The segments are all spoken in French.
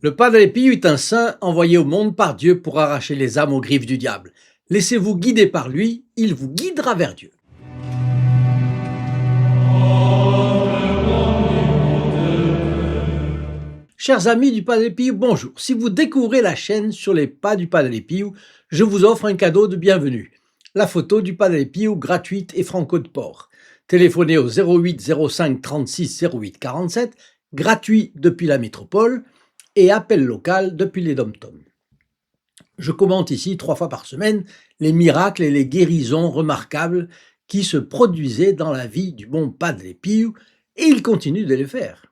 Le Padre Pio est un saint envoyé au monde par Dieu pour arracher les âmes aux griffes du diable. Laissez-vous guider par lui, il vous guidera vers Dieu. Chers amis du Padre Pio, bonjour. Si vous découvrez la chaîne sur les pas du Padre Pio, je vous offre un cadeau de bienvenue. La photo du Padre Pio gratuite et franco de port. Téléphonez au 08 05 36 08 47, gratuit depuis la métropole, et appel local depuis les dom-toms. Je commente ici 3 fois par semaine les miracles et les guérisons remarquables qui se produisaient dans la vie du bon Padre Pio, et il continue de les faire.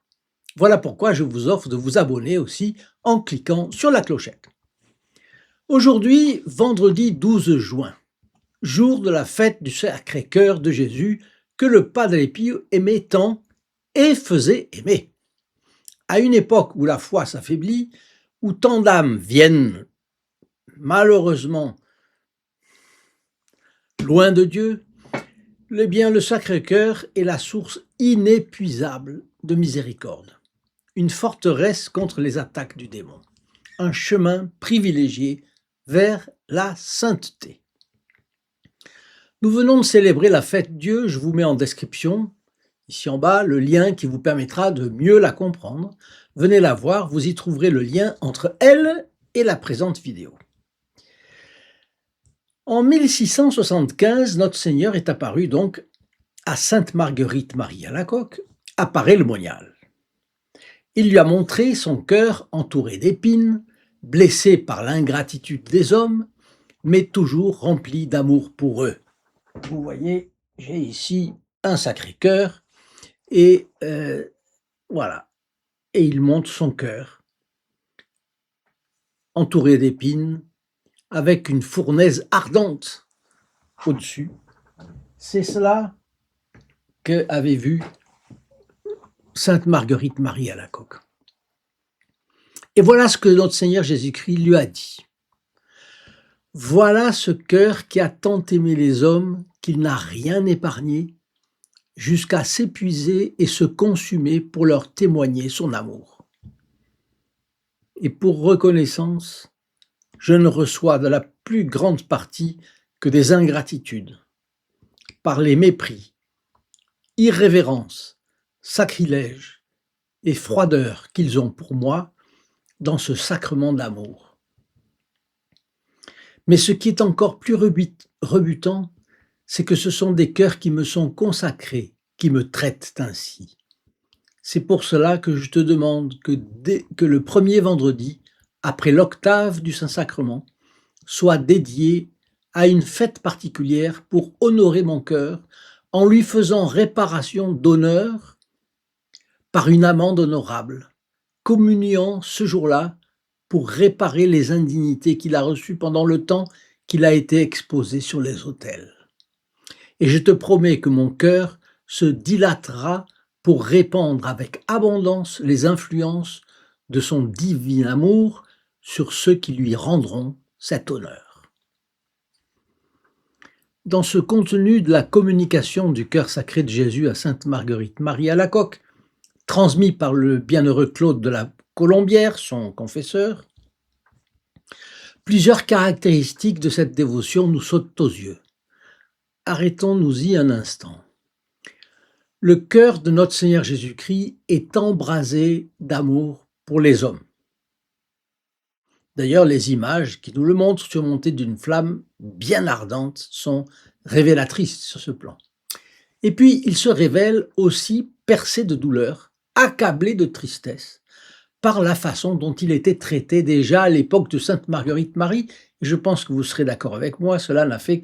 Voilà pourquoi je vous offre de vous abonner aussi en cliquant sur la clochette. Aujourd'hui, vendredi 12 juin, jour de la fête du Sacré-Cœur de Jésus que le Padre Pio aimait tant et faisait aimer. À une époque où la foi s'affaiblit, où tant d'âmes viennent malheureusement loin de Dieu, eh bien le Sacré-Cœur est la source inépuisable de miséricorde, une forteresse contre les attaques du démon, un chemin privilégié vers la sainteté. Nous venons de célébrer la fête Dieu, je vous mets en description, ici en bas, le lien qui vous permettra de mieux la comprendre. Venez la voir, vous y trouverez le lien entre elle et la présente vidéo. En 1675, notre Seigneur est apparu donc à Sainte Marguerite Marie Alacoque, à Paray-le-Monial. Il lui a montré son cœur entouré d'épines, blessé par l'ingratitude des hommes, mais toujours rempli d'amour pour eux. Vous voyez, j'ai ici un Sacré-Cœur et voilà. Et il montre son cœur entouré d'épines, avec une fournaise ardente au-dessus. C'est cela qu'avait vu Sainte Marguerite Marie Alacoque. Et voilà ce que notre Seigneur Jésus-Christ lui a dit. Voilà ce cœur qui a tant aimé les hommes qu'il n'a rien épargné, jusqu'à s'épuiser et se consumer pour leur témoigner son amour. Et pour reconnaissance, je ne reçois de la plus grande partie que des ingratitudes, par les mépris, irrévérences, sacrilèges et froideurs qu'ils ont pour moi dans ce sacrement d'amour. Mais ce qui est encore plus rebutant, c'est que ce sont des cœurs qui me sont consacrés, qui me traitent ainsi. C'est pour cela que je te demande que le premier vendredi, après l'octave du Saint-Sacrement, soit dédié à une fête particulière pour honorer mon cœur en lui faisant réparation d'honneur par une amende honorable, communiant ce jour-là pour réparer les indignités qu'il a reçues pendant le temps qu'il a été exposé sur les autels. Et je te promets que mon cœur se dilatera pour répandre avec abondance les influences de son divin amour sur ceux qui lui rendront cet honneur. Dans ce contenu de la communication du cœur sacré de Jésus à Sainte Marguerite Marie Alacoque, transmis par le bienheureux Claude de la Colombière, son confesseur, plusieurs caractéristiques de cette dévotion nous sautent aux yeux. Arrêtons-nous-y un instant. Le cœur de notre Seigneur Jésus-Christ est embrasé d'amour pour les hommes. D'ailleurs, les images qui nous le montrent surmontées d'une flamme bien ardente sont révélatrices sur ce plan. Et puis, il se révèle aussi percé de douleur, accablé de tristesse, par la façon dont il était traité déjà à l'époque de Sainte Marguerite Marie. Et je pense que vous serez d'accord avec moi, cela n'a fait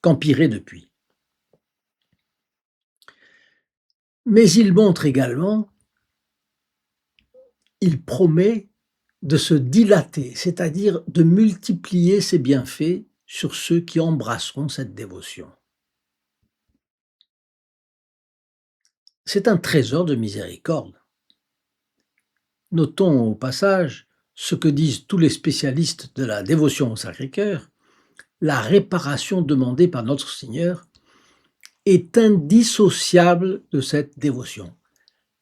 qu'empirer depuis. Mais il montre également, il promet de se dilater, c'est-à-dire de multiplier ses bienfaits sur ceux qui embrasseront cette dévotion. C'est un trésor de miséricorde. Notons au passage ce que disent tous les spécialistes de la dévotion au Sacré-Cœur. La réparation demandée par notre Seigneur est indissociable de cette dévotion.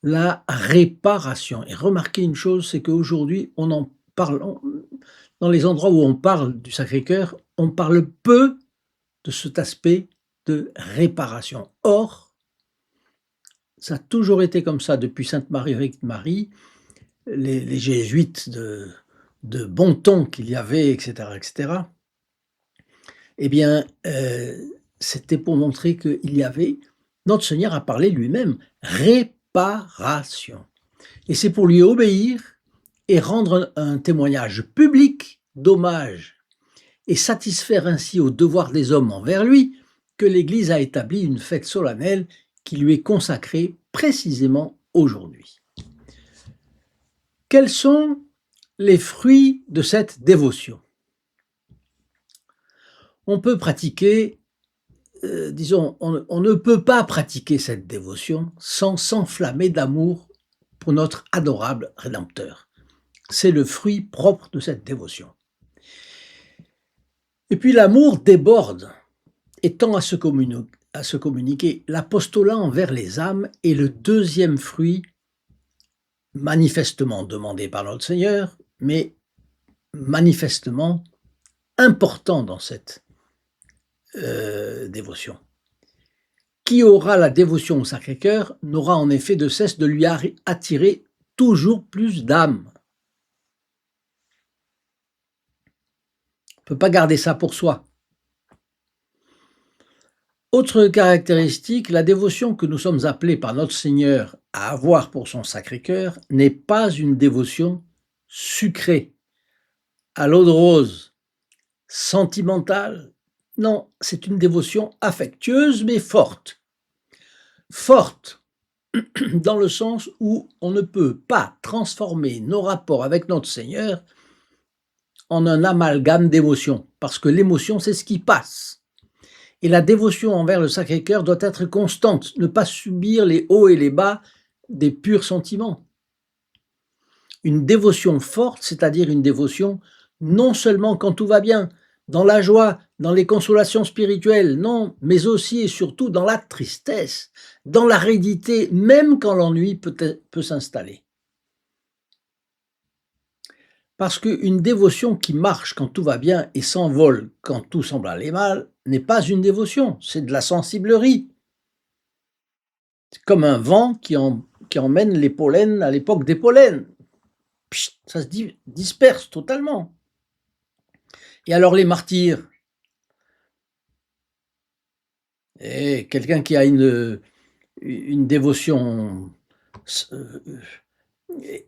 la réparation. Et remarquez une chose, c'est qu'aujourd'hui, on en parle, dans les endroits où on parle du Sacré-Cœur, on parle peu de cet aspect de réparation. Or, ça a toujours été comme ça depuis Sainte Marguerite Marie, les jésuites de bon ton qu'il y avait, etc., eh bien, c'était pour montrer qu'il y avait, notre Seigneur a parlé lui-même, réparation. Et c'est pour lui obéir et rendre un témoignage public d'hommage et satisfaire ainsi au devoir des hommes envers lui que l'Église a établi une fête solennelle qui lui est consacrée précisément aujourd'hui. Quels sont les fruits de cette dévotion? On peut pratiquer, disons, on ne peut pas pratiquer cette dévotion sans s'enflammer d'amour pour notre adorable Rédempteur. C'est le fruit propre de cette dévotion. Et puis l'amour déborde et tend à se communiquer. L'apostolat envers les âmes est le deuxième fruit manifestement demandé par notre Seigneur, mais manifestement important dans cette dévotion. Qui aura la dévotion au Sacré-Cœur n'aura en effet de cesse de lui attirer toujours plus d'âmes. On ne peut pas garder ça pour soi. Autre caractéristique, la dévotion que nous sommes appelés par notre Seigneur à avoir pour son Sacré-Cœur n'est pas une dévotion sucrée, à l'eau de rose, sentimentale. Non, c'est une dévotion affectueuse mais forte. Forte dans le sens où on ne peut pas transformer nos rapports avec notre Seigneur en un amalgame d'émotions, parce que l'émotion, c'est ce qui passe. Et la dévotion envers le Sacré-Cœur doit être constante, ne pas subir les hauts et les bas des purs sentiments. Une dévotion forte, c'est-à-dire une dévotion non seulement quand tout va bien, dans la joie, dans les consolations spirituelles, non, mais aussi et surtout dans la tristesse, dans l'aridité, même quand l'ennui peut s'installer. Parce qu'une dévotion qui marche quand tout va bien et s'envole quand tout semble aller mal n'est pas une dévotion, c'est de la sensiblerie. C'est comme un vent qui emmène les pollens à l'époque des pollens. Psst, ça se disperse totalement. Et alors les martyrs, et quelqu'un qui a une dévotion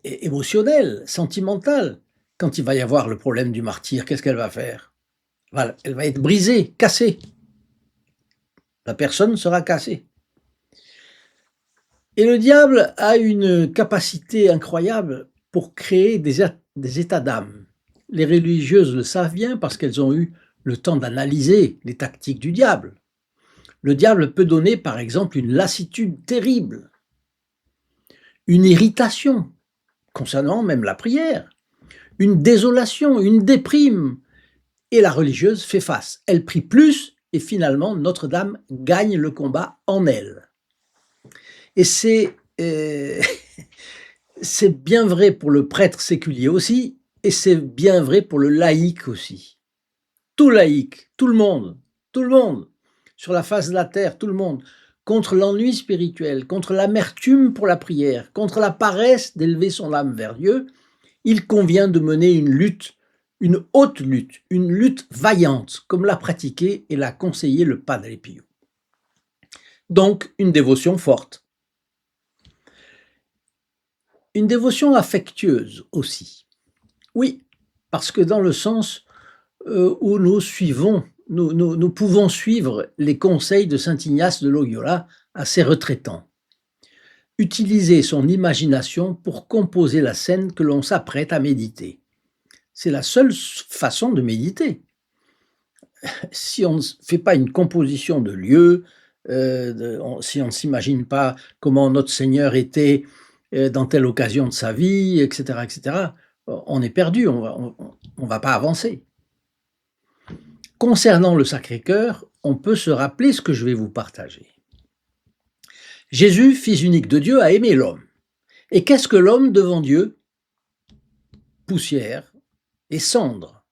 émotionnelle, sentimentale, quand il va y avoir le problème du martyr, qu'est-ce qu'elle va faire? Elle va être brisée, cassée. La personne sera cassée. Et le diable a une capacité incroyable pour créer des états d'âme. Les religieuses le savent bien parce qu'elles ont eu le temps d'analyser les tactiques du diable. Le diable peut donner par exemple une lassitude terrible, une irritation concernant même la prière, une désolation, une déprime. Et la religieuse fait face. Elle prie plus et finalement Notre-Dame gagne le combat en elle. Et c'est bien vrai pour le prêtre séculier aussi, et c'est bien vrai pour le laïc aussi. Tout laïc, tout le monde, sur la face de la terre, tout le monde, contre l'ennui spirituel, contre l'amertume pour la prière, contre la paresse d'élever son âme vers Dieu, il convient de mener une lutte, une haute lutte, une lutte vaillante, comme l'a pratiqué et l'a conseillé le Padre Pio. Donc, une dévotion forte. Une dévotion affectueuse aussi. Oui, parce que dans le sens où nous pouvons suivre les conseils de saint Ignace de Loyola à ses retraitants. Utiliser son imagination pour composer la scène que l'on s'apprête à méditer. C'est la seule façon de méditer. Si on ne fait pas une composition de lieux, si on ne s'imagine pas comment notre Seigneur était dans telle occasion de sa vie, etc., on est perdu, on ne va pas avancer. Concernant le Sacré-Cœur, on peut se rappeler ce que je vais vous partager. Jésus, fils unique de Dieu, a aimé l'homme. Et qu'est-ce que l'homme devant Dieu? Poussière et cendre.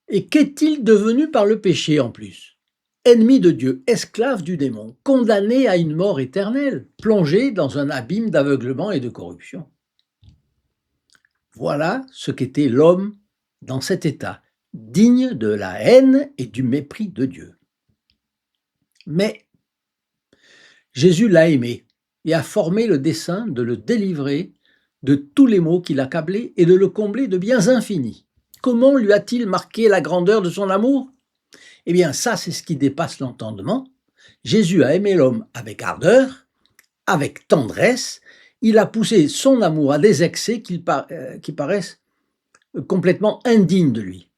Et qu'est-il devenu par le péché en plus? Ennemi de Dieu, esclave du démon, condamné à une mort éternelle, plongé dans un abîme d'aveuglement et de corruption. Voilà ce qu'était l'homme dans cet état, digne de la haine et du mépris de Dieu. Mais Jésus l'a aimé et a formé le dessein de le délivrer de tous les maux qui l'accablaient et de le combler de biens infinis. Comment lui a-t-il marqué la grandeur de son amour? Eh bien, ça, c'est ce qui dépasse l'entendement. Jésus a aimé l'homme avec ardeur, avec tendresse. Il a poussé son amour à des excès qui paraissent complètement indignes de lui.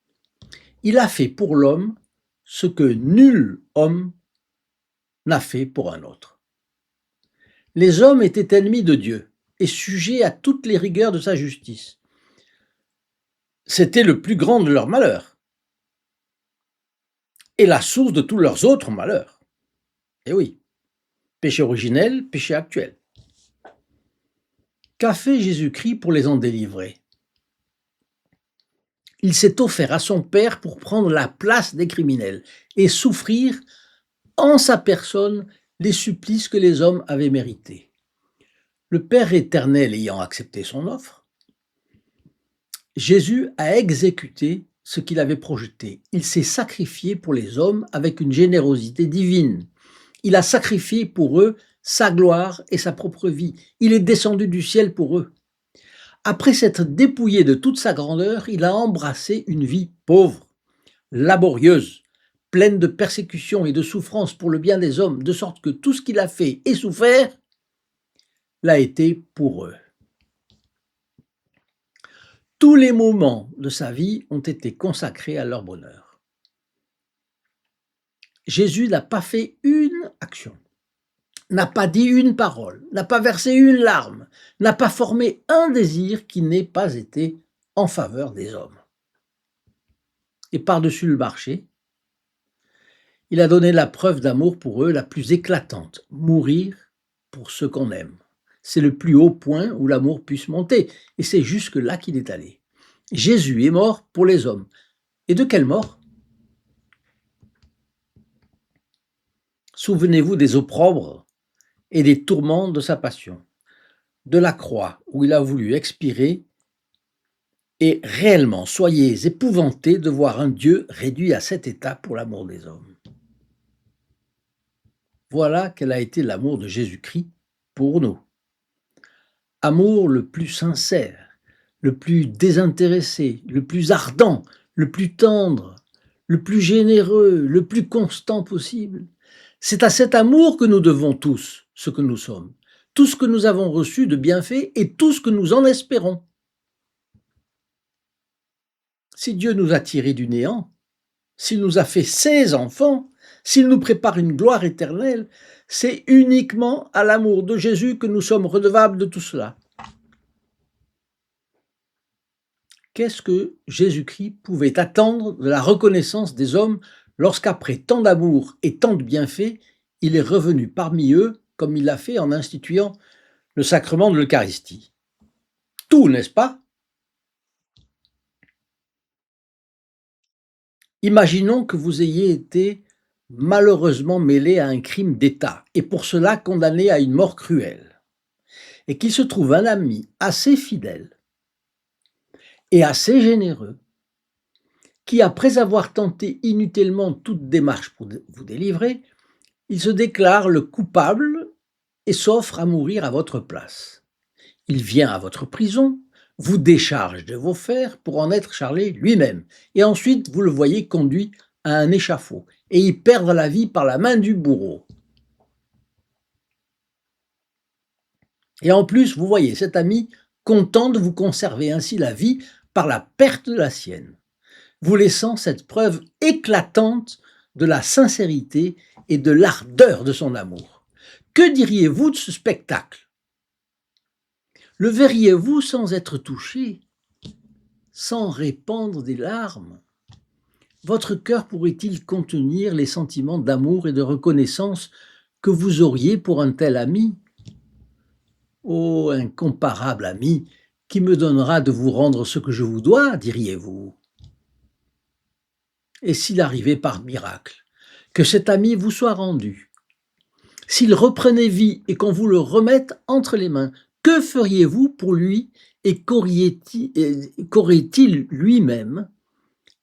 Il a fait pour l'homme ce que nul homme n'a fait pour un autre. Les hommes étaient ennemis de Dieu et sujets à toutes les rigueurs de sa justice. C'était le plus grand de leurs malheurs et la source de tous leurs autres malheurs. Eh oui, péché originel, péché actuel. Qu'a fait Jésus-Christ pour les en délivrer? Il s'est offert à son Père pour prendre la place des criminels et souffrir en sa personne les supplices que les hommes avaient mérités. Le Père éternel ayant accepté son offre, Jésus a exécuté ce qu'il avait projeté. Il s'est sacrifié pour les hommes avec une générosité divine. Il a sacrifié pour eux sa gloire et sa propre vie. Il est descendu du ciel pour eux. Après s'être dépouillé de toute sa grandeur, il a embrassé une vie pauvre, laborieuse, pleine de persécutions et de souffrances pour le bien des hommes, de sorte que tout ce qu'il a fait et souffert l'a été pour eux. Tous les moments de sa vie ont été consacrés à leur bonheur. Jésus n'a pas fait une action, n'a pas dit une parole, n'a pas versé une larme, n'a pas formé un désir qui n'ait pas été en faveur des hommes. Et par-dessus le marché, il a donné la preuve d'amour pour eux la plus éclatante, mourir pour ceux qu'on aime. C'est le plus haut point où l'amour puisse monter, et c'est jusque-là qu'il est allé. Jésus est mort pour les hommes. Et de quelle mort? Souvenez-vous des opprobres et des tourments de sa passion, de la croix où il a voulu expirer, et réellement soyez épouvantés de voir un Dieu réduit à cet état pour l'amour des hommes. Voilà quel a été l'amour de Jésus-Christ pour nous. Amour le plus sincère, le plus désintéressé, le plus ardent, le plus tendre, le plus généreux, le plus constant possible. C'est à cet amour que nous devons tous ce que nous sommes, tout ce que nous avons reçu de bienfaits et tout ce que nous en espérons. Si Dieu nous a tirés du néant, s'il nous a fait ses enfants, s'il nous prépare une gloire éternelle, c'est uniquement à l'amour de Jésus que nous sommes redevables de tout cela. Qu'est-ce que Jésus-Christ pouvait attendre de la reconnaissance des hommes lorsqu'après tant d'amour et tant de bienfaits, il est revenu parmi eux comme il l'a fait en instituant le sacrement de l'Eucharistie? Tout, n'est-ce pas? Imaginons que vous ayez été malheureusement mêlé à un crime d'État et pour cela condamné à une mort cruelle, et qu'il se trouve un ami assez fidèle et assez généreux qui, après avoir tenté inutilement toute démarche pour vous délivrer, il se déclare le coupable et s'offre à mourir à votre place. Il vient à votre prison, vous décharge de vos fers pour en être chargé lui-même, et ensuite vous le voyez conduit à un échafaud et y perdre la vie par la main du bourreau. Et en plus, vous voyez cet ami content de vous conserver ainsi la vie par la perte de la sienne, vous laissant cette preuve éclatante de la sincérité et de l'ardeur de son amour. Que diriez-vous de ce spectacle? Le verriez-vous sans être touché, sans répandre des larmes? Votre cœur pourrait-il contenir les sentiments d'amour et de reconnaissance que vous auriez pour un tel ami? Ô incomparable ami, qui me donnera de vous rendre ce que je vous dois, diriez-vous? Et s'il arrivait par miracle que cet ami vous soit rendu, s'il reprenait vie et qu'on vous le remette entre les mains, que feriez-vous pour lui et qu'aurait-il lui-même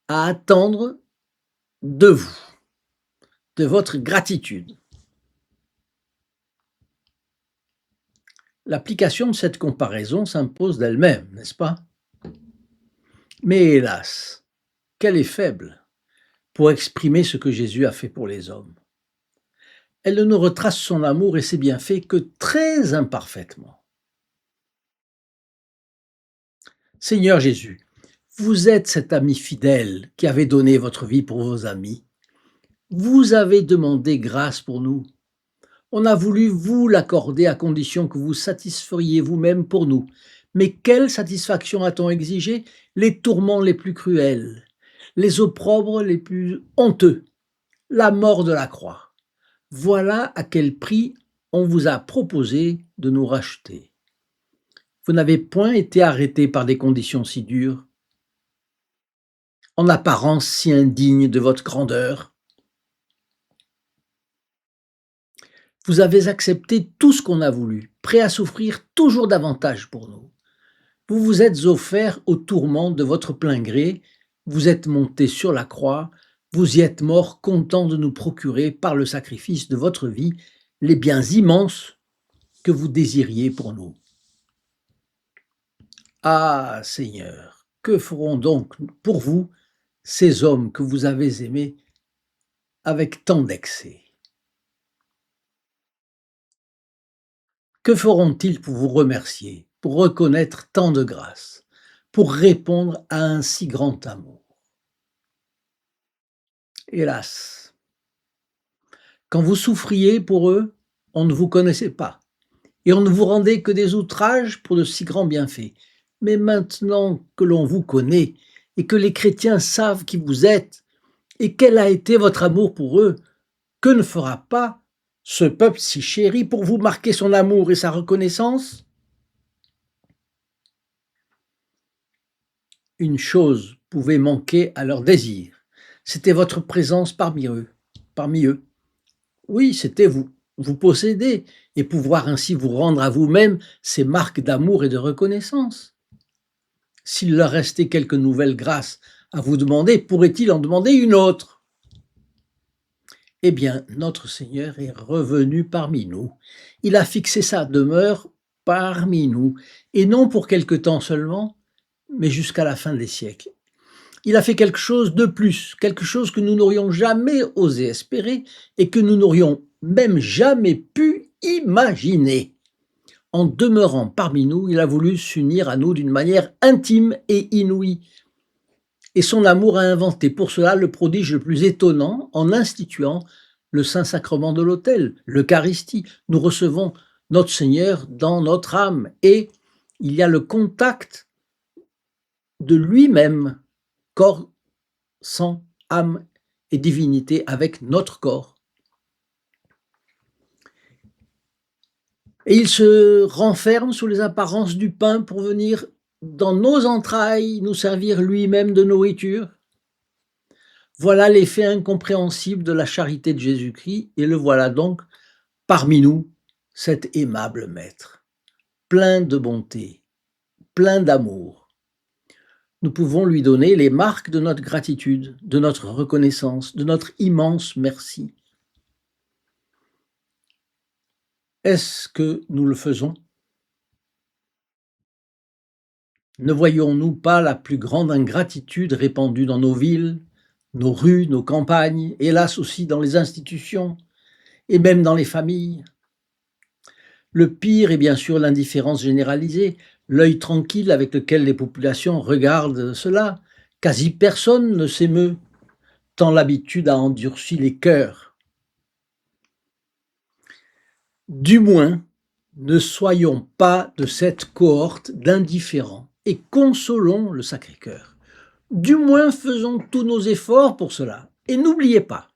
à attendre de vous, de votre gratitude? L'application de cette comparaison s'impose d'elle-même, n'est-ce pas? Mais hélas, qu'elle est faible pour exprimer ce que Jésus a fait pour les hommes. Elle ne nous retrace son amour et ses bienfaits que très imparfaitement. Seigneur Jésus, vous êtes cet ami fidèle qui avait donné votre vie pour vos amis. Vous avez demandé grâce pour nous. On a voulu vous l'accorder à condition que vous satisferiez vous-même pour nous. Mais quelle satisfaction a-t-on exigé? Les tourments les plus cruels, les opprobres les plus honteux, la mort de la croix. Voilà à quel prix on vous a proposé de nous racheter. Vous n'avez point été arrêté par des conditions si dures, en apparence si indignes de votre grandeur. Vous avez accepté tout ce qu'on a voulu, prêt à souffrir toujours davantage pour nous. Vous vous êtes offert au tourment de votre plein gré, vous êtes monté sur la croix, vous y êtes mort, content de nous procurer, par le sacrifice de votre vie, les biens immenses que vous désiriez pour nous. Ah, Seigneur, que feront donc pour vous ces hommes que vous avez aimés avec tant d'excès? Que feront-ils pour vous remercier, pour reconnaître tant de grâce, pour répondre à un si grand amour? Hélas, quand vous souffriez pour eux, on ne vous connaissait pas, et on ne vous rendait que des outrages pour de si grands bienfaits. Mais maintenant que l'on vous connaît, et que les chrétiens savent qui vous êtes, et quel a été votre amour pour eux, que ne fera pas ce peuple si chéri pour vous marquer son amour et sa reconnaissance? Une chose pouvait manquer à leur désir, c'était votre présence parmi eux. Oui, c'était vous posséder et pouvoir ainsi vous rendre à vous-même ces marques d'amour et de reconnaissance. S'il leur restait quelque nouvelle grâce à vous demander, pourrait-il en demander une autre? Eh bien, notre Seigneur est revenu parmi nous. Il a fixé sa demeure parmi nous, et non pour quelque temps seulement, mais jusqu'à la fin des siècles. Il a fait quelque chose de plus, quelque chose que nous n'aurions jamais osé espérer et que nous n'aurions même jamais pu imaginer. En demeurant parmi nous, il a voulu s'unir à nous d'une manière intime et inouïe. Et son amour a inventé pour cela le prodige le plus étonnant en instituant le Saint-Sacrement de l'autel, l'Eucharistie. Nous recevons notre Seigneur dans notre âme et il y a le contact de lui-même, corps, sang, âme et divinité avec notre corps. Et il se renferme sous les apparences du pain pour venir dans nos entrailles nous servir lui-même de nourriture. Voilà l'effet incompréhensible de la charité de Jésus-Christ, et le voilà donc parmi nous, cet aimable Maître, plein de bonté, plein d'amour. Nous pouvons lui donner les marques de notre gratitude, de notre reconnaissance, de notre immense merci. Est-ce que nous le faisons? Ne voyons-nous pas la plus grande ingratitude répandue dans nos villes, nos rues, nos campagnes, hélas aussi dans les institutions, et même dans les familles? Le pire est bien sûr l'indifférence généralisée, l'œil tranquille avec lequel les populations regardent cela. Quasi personne ne s'émeut, tant l'habitude a endurci les cœurs. Du moins, ne soyons pas de cette cohorte d'indifférents et consolons le Sacré-Cœur. Du moins, faisons tous nos efforts pour cela. Et n'oubliez pas,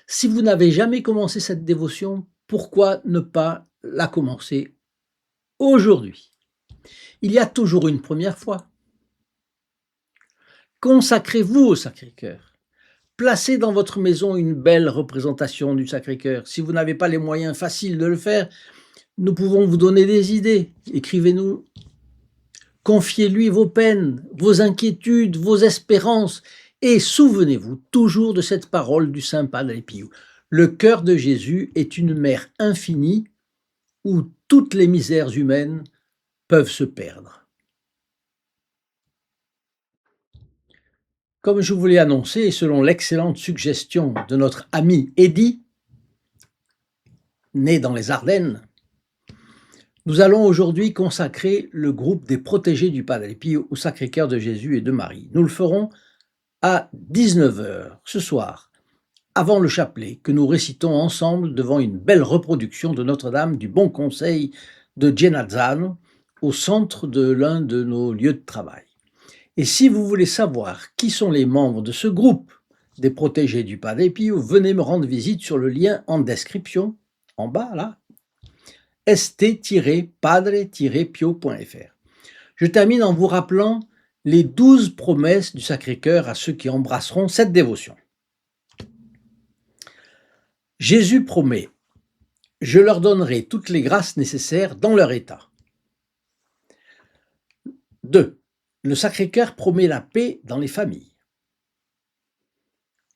si vous n'avez jamais commencé cette dévotion, pourquoi ne pas la commencer aujourd'hui. Il y a toujours une première fois. Consacrez-vous au Sacré-Cœur. Placez dans votre maison une belle représentation du Sacré-Cœur. Si vous n'avez pas les moyens faciles de le faire, nous pouvons vous donner des idées. Écrivez-nous. Confiez-lui vos peines, vos inquiétudes, vos espérances et souvenez-vous toujours de cette parole du Saint Padre Pio. Le cœur de Jésus est une mer infinie où toutes les misères humaines peuvent se perdre. Comme je vous l'ai annoncé, et selon l'excellente suggestion de notre ami Eddy, né dans les Ardennes, nous allons aujourd'hui consacrer le groupe des protégés du Padre Pio au Sacré-Cœur de Jésus et de Marie. Nous le ferons à 19 h ce soir, avant le chapelet, que nous récitons ensemble devant une belle reproduction de Notre-Dame du Bon Conseil de Genazzano, au centre de l'un de nos lieux de travail. Et si vous voulez savoir qui sont les membres de ce groupe des protégés du Padre Pio, venez me rendre visite sur le lien en description, en bas là, st-padre-pio.fr. Je termine en vous rappelant les 12 promesses du Sacré-Cœur à ceux qui embrasseront cette dévotion. Jésus promet « Je leur donnerai toutes les grâces nécessaires dans leur état ». 2. Le Sacré-Cœur promet la paix dans les familles.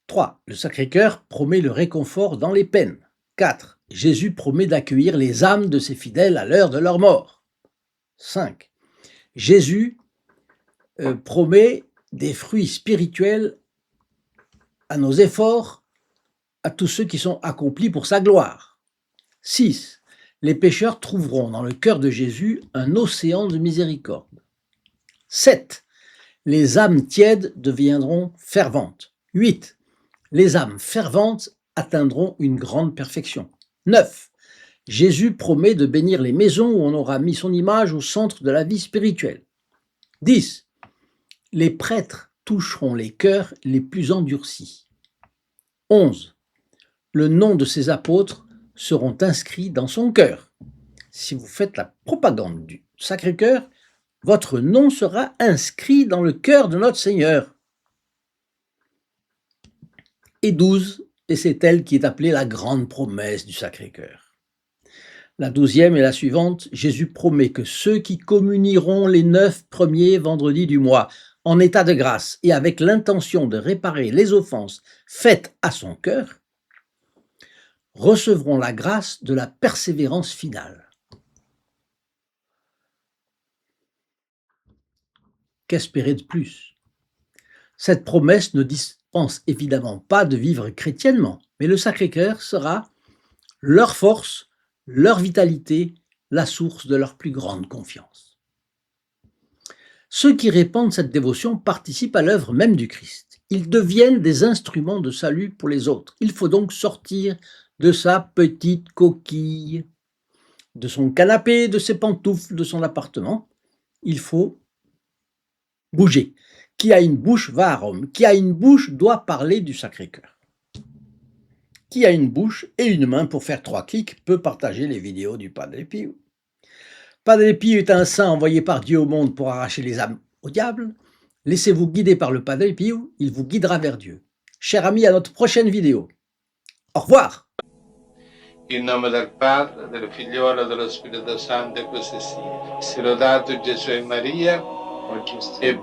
3. Le Sacré-Cœur promet le réconfort dans les peines. 4. Jésus promet d'accueillir les âmes de ses fidèles à l'heure de leur mort. 5. Jésus promet des fruits spirituels à nos efforts, à tous ceux qui sont accomplis pour sa gloire. 6. Les pécheurs trouveront dans le cœur de Jésus un océan de miséricorde. 7. Les âmes tièdes deviendront ferventes. 8. Les âmes ferventes atteindront une grande perfection. 9. Jésus promet de bénir les maisons où on aura mis son image au centre de la vie spirituelle. 10. Les prêtres toucheront les cœurs les plus endurcis. 11. Le nom de ses apôtres seront inscrits dans son cœur. Si vous faites la propagande du Sacré-Cœur, votre nom sera inscrit dans le cœur de notre Seigneur. Et 12, et c'est elle qui est appelée la grande promesse du Sacré-Cœur. La 12e est la suivante. Jésus promet que ceux qui communieront les 9 premiers vendredis du mois en état de grâce et avec l'intention de réparer les offenses faites à son cœur recevront la grâce de la persévérance finale. Qu'espérer de plus? Cette promesse ne dispense évidemment pas de vivre chrétiennement, mais le Sacré-Cœur sera leur force, leur vitalité, la source de leur plus grande confiance. Ceux qui répandent cette dévotion participent à l'œuvre même du Christ. Ils deviennent des instruments de salut pour les autres. Il faut donc sortir de sa petite coquille, de son canapé, de ses pantoufles, de son appartement. Il faut bouger. Qui a une bouche va à Rome. Qui a une bouche doit parler du Sacré-Cœur. Qui a une bouche et une main pour faire 3 clics peut partager les vidéos du Padre Pio. Padre Pio est un saint envoyé par Dieu au monde pour arracher les âmes au diable. Laissez-vous guider par le Padre Pio, il vous guidera vers Dieu. Chers amis, à notre prochaine vidéo. Au revoir. In nome del Padre, del Figliolo e dello Spirito Santo, e così sia. Sia lodato Gesù e Maria, e